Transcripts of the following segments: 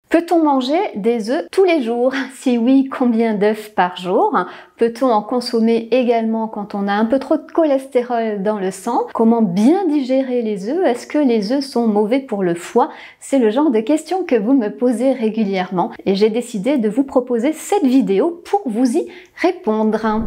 Peut-on manger des œufs tous les jours? Si oui, combien d'œufs par jour? Peut-on en consommer également quand on a un peu trop de cholestérol dans le sang? Comment bien digérer les œufs? Est-ce que les œufs sont mauvais pour le foie? C'est le genre de questions que vous me posez régulièrement et j'ai décidé de vous proposer cette vidéo pour vous y répondre.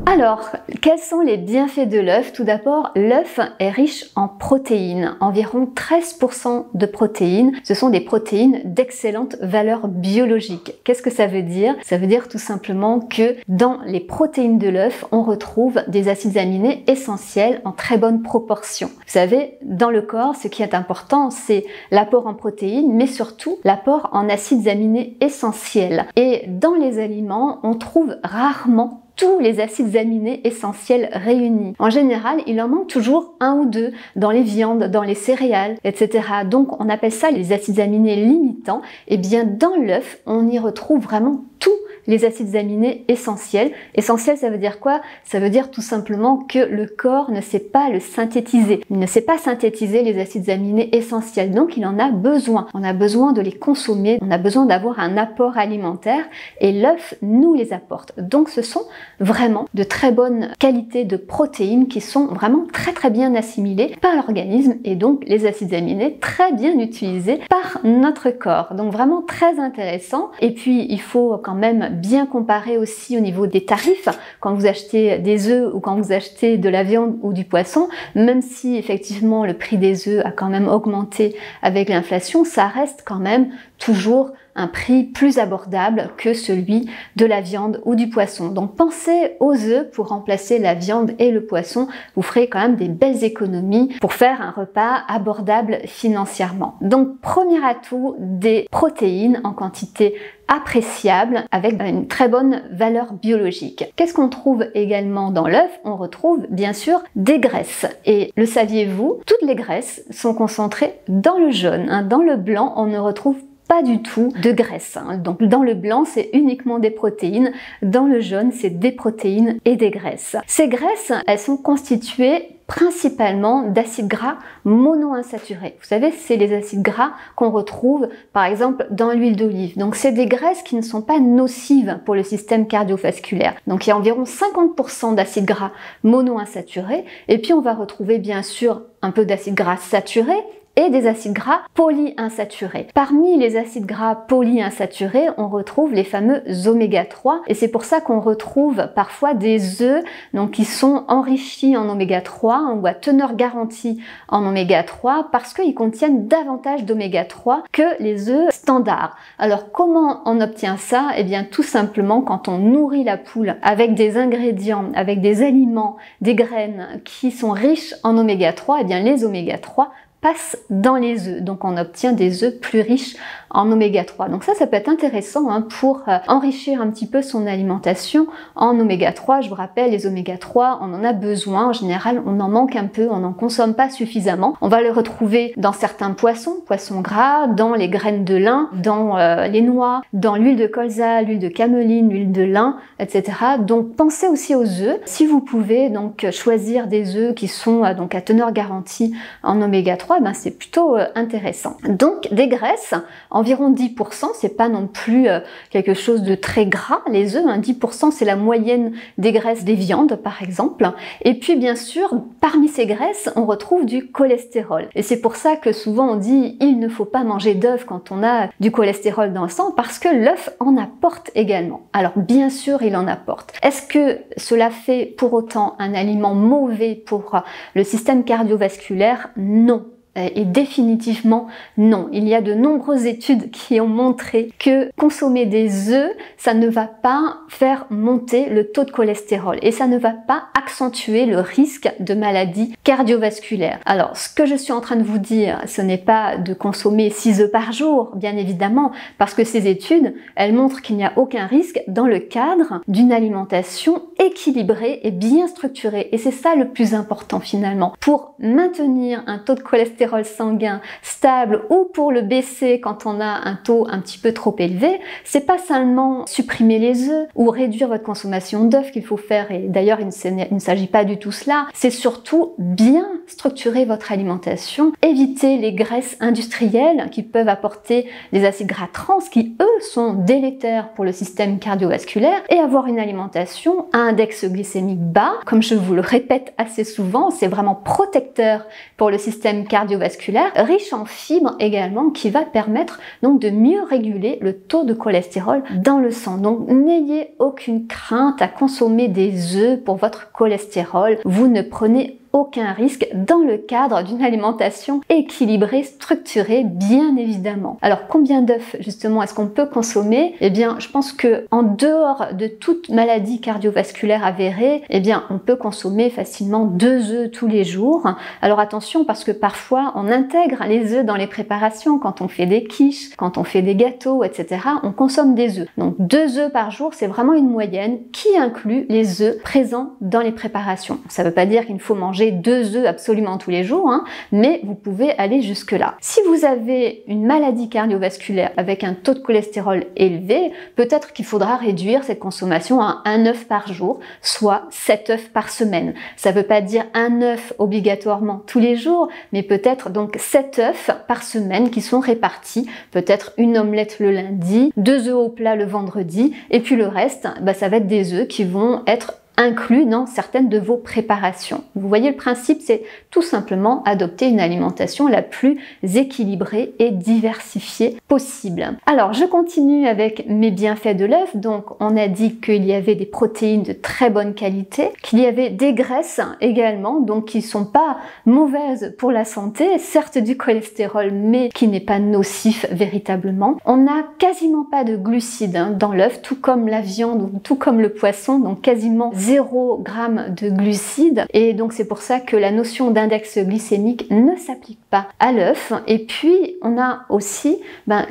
Alors, quels sont les bienfaits de l'œuf? Tout d'abord, l'œuf est riche en protéines, environ 13% de protéines. Ce sont des protéines d'excellente valeur biologique. Qu'est-ce que ça veut dire? Ça veut dire tout simplement que dans les protéines de l'œuf, on retrouve des acides aminés essentiels en très bonne proportion. Vous savez, dans le corps, ce qui est important, c'est l'apport en protéines, mais surtout l'apport en acides aminés essentiels. Et dans les aliments, on trouve rarement tous les acides aminés essentiels réunis. En général, il en manque toujours un ou deux dans les viandes, dans les céréales, etc. Donc on appelle ça les acides aminés limitants. Et bien dans l'œuf, on y retrouve vraiment tous les acides aminés essentiels. Essentiel, ça veut dire quoi? Ça veut dire tout simplement que le corps ne sait pas le synthétiser. Il ne sait pas synthétiser les acides aminés essentiels, donc il en a besoin. On a besoin de les consommer, on a besoin d'avoir un apport alimentaire et l'œuf nous les apporte. Donc ce sont vraiment de très bonnes qualités de protéines qui sont vraiment très bien assimilées par l'organisme et donc les acides aminés très bien utilisés par notre corps. Donc vraiment très intéressant. Et puis il faut quand même bien comparer aussi au niveau des tarifs quand vous achetez des œufs ou quand vous achetez de la viande ou du poisson, même si effectivement le prix des œufs a quand même augmenté avec l'inflation, ça reste quand même toujours un prix plus abordable que celui de la viande ou du poisson. Donc pensez aux œufs pour remplacer la viande et le poisson, vous ferez quand même des belles économies pour faire un repas abordable financièrement. Donc premier atout, des protéines en quantité appréciable avec une très bonne valeur biologique. Qu'est-ce qu'on trouve également dans l'œuf? On retrouve bien sûr des graisses. Et le saviez-vous? Toutes les graisses sont concentrées dans le jaune. Dans le blanc, on ne retrouve pas du tout de graisse. Donc dans le blanc, c'est uniquement des protéines. Dans le jaune, c'est des protéines et des graisses. Ces graisses, elles sont constituées principalement d'acides gras monoinsaturés. Vous savez, c'est les acides gras qu'on retrouve par exemple dans l'huile d'olive. Donc c'est des graisses qui ne sont pas nocives pour le système cardiovasculaire. Donc il y a environ 50% d'acides gras monoinsaturés et puis on va retrouver bien sûr un peu d'acides gras saturés et des acides gras polyinsaturés. Parmi les acides gras polyinsaturés, on retrouve les fameux oméga 3 et c'est pour ça qu'on retrouve parfois des œufs donc, qui sont enrichis en oméga 3 ou à teneur garantie en oméga 3 parce qu'ils contiennent davantage d'oméga 3 que les œufs standards. Alors comment on obtient ça? Eh bien tout simplement quand on nourrit la poule avec des ingrédients, avec des aliments, des graines qui sont riches en oméga 3, eh bien les oméga 3 passe dans les œufs. Donc on obtient des œufs plus riches en oméga 3. Donc ça peut être intéressant pour enrichir un petit peu son alimentation en oméga 3. Je vous rappelle, les oméga 3, on en a besoin. En général, on en manque un peu, on n'en consomme pas suffisamment. On va le retrouver dans certains poissons, poissons gras, dans les graines de lin, dans les noix, dans l'huile de colza, l'huile de cameline, l'huile de lin, etc. Donc pensez aussi aux œufs. Si vous pouvez donc choisir des œufs qui sont donc à teneur garantie en oméga 3, ben c'est plutôt intéressant. Donc des graisses, environ 10%, c'est pas non plus quelque chose de très gras, les œufs, 10% c'est la moyenne des graisses des viandes par exemple. Et puis bien sûr, parmi ces graisses, on retrouve du cholestérol. Et c'est pour ça que souvent on dit il ne faut pas manger d'œufs quand on a du cholestérol dans le sang, parce que l'œuf en apporte également. Alors bien sûr, il en apporte. Est-ce que cela fait pour autant un aliment mauvais pour le système cardiovasculaire? Non. Et définitivement non. Il y a de nombreuses études qui ont montré que consommer des œufs, ça ne va pas faire monter le taux de cholestérol et ça ne va pas accentuer le risque de maladies cardiovasculaires. Alors, ce que je suis en train de vous dire, ce n'est pas de consommer 6 œufs par jour, bien évidemment, parce que ces études, elles montrent qu'il n'y a aucun risque dans le cadre d'une alimentation équilibrée et bien structurée. Et c'est ça le plus important finalement. Pour maintenir un taux de cholestérol sanguin stable ou pour le baisser quand on a un taux un petit peu trop élevé, c'est pas seulement supprimer les œufs ou réduire votre consommation d'œufs qu'il faut faire, et d'ailleurs il ne s'agit pas du tout cela, c'est surtout bien structurer votre alimentation, éviter les graisses industrielles qui peuvent apporter des acides gras trans qui eux sont délétères pour le système cardiovasculaire, et avoir une alimentation à index glycémique bas. Comme je vous le répète assez souvent, c'est vraiment protecteur pour le système cardiovasculaire, riche en fibres également, qui va permettre donc de mieux réguler le taux de cholestérol dans le sang. Donc n'ayez aucune crainte à consommer des œufs pour votre cholestérol. Vous ne prenez aucun risque dans le cadre d'une alimentation équilibrée, structurée, bien évidemment. Alors combien d'œufs justement est-ce qu'on peut consommer? Eh bien, je pense que en dehors de toute maladie cardiovasculaire avérée, eh bien, on peut consommer facilement 2 œufs tous les jours. Alors attention, parce que parfois on intègre les œufs dans les préparations, quand on fait des quiches, quand on fait des gâteaux, etc. On consomme des œufs. Donc 2 œufs par jour, c'est vraiment une moyenne qui inclut les œufs présents dans les préparations. Ça ne veut pas dire qu'il faut manger 2 œufs absolument tous les jours, mais vous pouvez aller jusque là. Si vous avez une maladie cardiovasculaire avec un taux de cholestérol élevé, peut-être qu'il faudra réduire cette consommation à 1 œuf par jour, soit 7 œufs par semaine. Ça ne veut pas dire 1 œuf obligatoirement tous les jours, mais peut-être donc 7 œufs par semaine qui sont répartis, peut-être une omelette le lundi, 2 œufs au plat le vendredi, et puis le reste, ça va être des œufs qui vont être inclus dans certaines de vos préparations. Vous voyez le principe, c'est tout simplement adopter une alimentation la plus équilibrée et diversifiée possible. Alors, je continue avec mes bienfaits de l'œuf. Donc, on a dit qu'il y avait des protéines de très bonne qualité, qu'il y avait des graisses également, donc qui sont pas mauvaises pour la santé, certes du cholestérol, mais qui n'est pas nocif véritablement. On n'a quasiment pas de glucides dans l'œuf, tout comme la viande ou tout comme le poisson, donc quasiment 0 g de glucides, et donc c'est pour ça que la notion d'index glycémique ne s'applique pas à l'œuf. Et puis on a aussi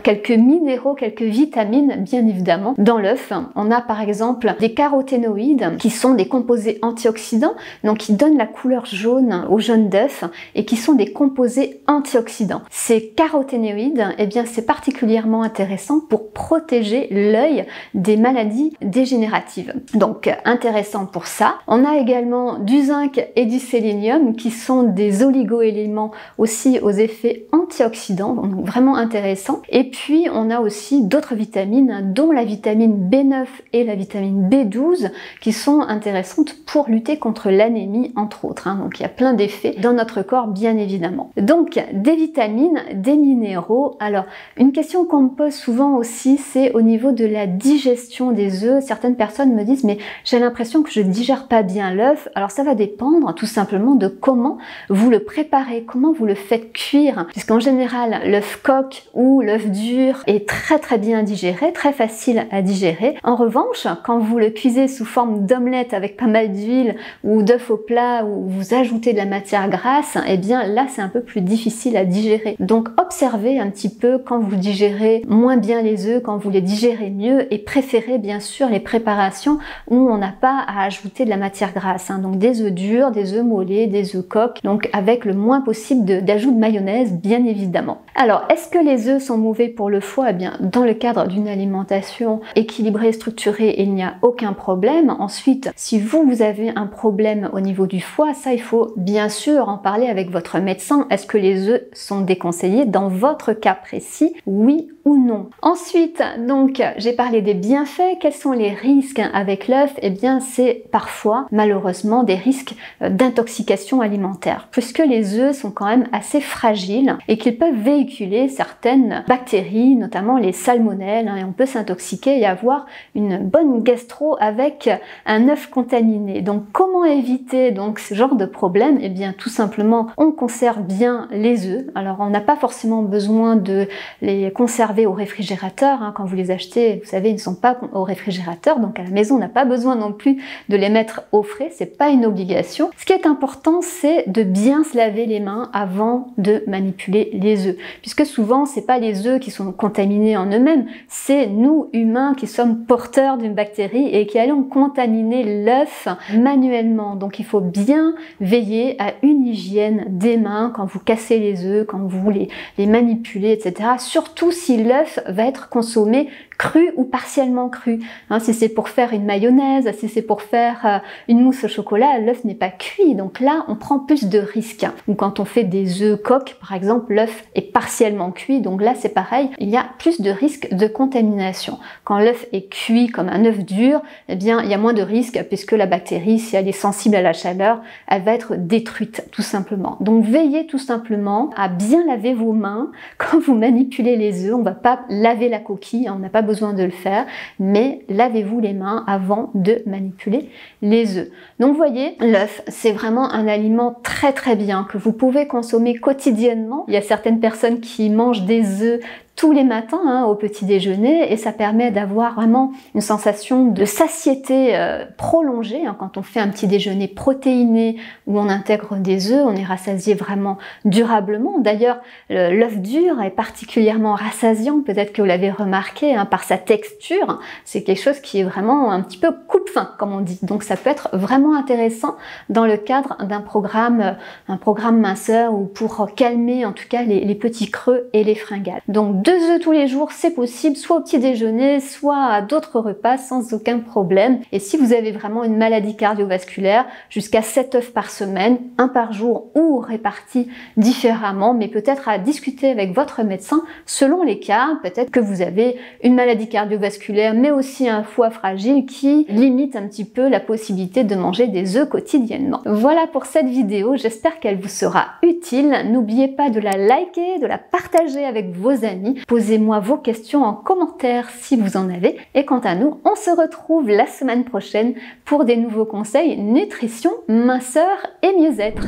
quelques minéraux, quelques vitamines bien évidemment dans l'œuf. On a par exemple des caroténoïdes qui sont des composés antioxydants, donc qui donnent la couleur jaune au jaune d'œuf et qui sont des composés antioxydants. Ces caroténoïdes, eh bien c'est particulièrement intéressant pour protéger l'œil des maladies dégénératives. Donc intéressant pour ça. On a également du zinc et du sélénium qui sont des oligo-éléments aussi aux effets antioxydants, donc vraiment intéressant. Et puis on a aussi d'autres vitamines, dont la vitamine B9 et la vitamine B12 qui sont intéressantes pour lutter contre l'anémie entre autres. Donc il y a plein d'effets dans notre corps bien évidemment. Donc des vitamines, des minéraux. Alors une question qu'on me pose souvent aussi, c'est au niveau de la digestion des œufs. Certaines personnes me disent mais j'ai l'impression que je digère pas bien l'œuf. Alors ça va dépendre tout simplement de comment vous le préparez, comment vous le faites cuire, puisqu'en général l'œuf coque ou l'œuf dur est très bien digéré, très facile à digérer. En revanche, quand vous le cuisez sous forme d'omelette avec pas mal d'huile ou d'œuf au plat où vous ajoutez de la matière grasse, eh bien là c'est un peu plus difficile à digérer. Donc observez un petit peu quand vous digérez moins bien les œufs, quand vous les digérez mieux, et préférez bien sûr les préparations où on n'a pas à ajouter de la matière grasse, donc des œufs durs, des œufs mollets, des œufs coques, donc avec le moins possible d'ajout de mayonnaise bien évidemment. Alors est-ce que les œufs sont mauvais pour le foie? Eh bien dans le cadre d'une alimentation équilibrée, structurée, il n'y a aucun problème. Ensuite, si vous avez un problème au niveau du foie, ça il faut bien sûr en parler avec votre médecin. Est-ce que les œufs sont déconseillés dans votre cas précis? Oui ou non? Ensuite, donc j'ai parlé des bienfaits. Quels sont les risques avec l'œuf? Eh bien c'est parfois malheureusement des risques d'intoxication alimentaire, puisque les œufs sont quand même assez fragiles et qu'ils peuvent véhiculer véhiculer certaines bactéries, notamment les salmonelles, et on peut s'intoxiquer et avoir une bonne gastro avec un œuf contaminé. Donc comment éviter donc ce genre de problème? Eh bien tout simplement, on conserve bien les œufs. Alors on n'a pas forcément besoin de les conserver au réfrigérateur, quand vous les achetez, vous savez, ils ne sont pas au réfrigérateur, donc à la maison on n'a pas besoin non plus de les mettre au frais, c'est pas une obligation. Ce qui est important, c'est de bien se laver les mains avant de manipuler les œufs, puisque souvent c'est pas les œufs qui sont contaminés en eux-mêmes, c'est nous humains qui sommes porteurs d'une bactérie et qui allons contaminer l'œuf manuellement. Donc il faut bien veiller à une hygiène des mains quand vous cassez les œufs, quand vous les manipulez, etc. Surtout si l'œuf va être consommé cru ou partiellement cru. Si c'est pour faire une mayonnaise, si c'est pour faire une mousse au chocolat, l'œuf n'est pas cuit. Donc là, on prend plus de risques. Ou quand on fait des œufs coques, par exemple, l'œuf est partiellement cuit. Donc là, c'est pareil, il y a plus de risques de contamination. Quand l'œuf est cuit comme un œuf dur, eh bien, il y a moins de risques puisque la bactérie, si elle est sensible à la chaleur, elle va être détruite, tout simplement. Donc veillez tout simplement à bien laver vos mains quand vous manipulez les œufs. On ne va pas laver la coquille, on n'a pas besoin de le faire, mais lavez-vous les mains avant de manipuler les œufs. Donc vous voyez, l'œuf, c'est vraiment un aliment très très bien que vous pouvez consommer quotidiennement. Il y a certaines personnes qui mangent des œufs tous les matins au petit déjeuner et ça permet d'avoir vraiment une sensation de satiété prolongée. Quand on fait un petit déjeuner protéiné où on intègre des œufs, on est rassasié vraiment durablement. D'ailleurs, l'œuf dur est particulièrement rassasiant, peut-être que vous l'avez remarqué, par sa texture. C'est quelque chose qui est vraiment un petit peu coupe-faim, comme on dit. Donc ça peut être vraiment intéressant dans le cadre d'un programme, un programme minceur ou pour calmer en tout cas les petits creux et les fringales. Donc 2 œufs tous les jours, c'est possible, soit au petit déjeuner, soit à d'autres repas sans aucun problème. Et si vous avez vraiment une maladie cardiovasculaire, jusqu'à 7 œufs par semaine, 1 par jour ou répartis différemment, mais peut-être à discuter avec votre médecin selon les cas. Peut-être que vous avez une maladie cardiovasculaire, mais aussi un foie fragile qui limite un petit peu la possibilité de manger des œufs quotidiennement. Voilà pour cette vidéo, j'espère qu'elle vous sera utile. N'oubliez pas de la liker, de la partager avec vos amis. Posez-moi vos questions en commentaire si vous en avez. Et quant à nous, on se retrouve la semaine prochaine pour des nouveaux conseils nutrition, minceur et mieux-être.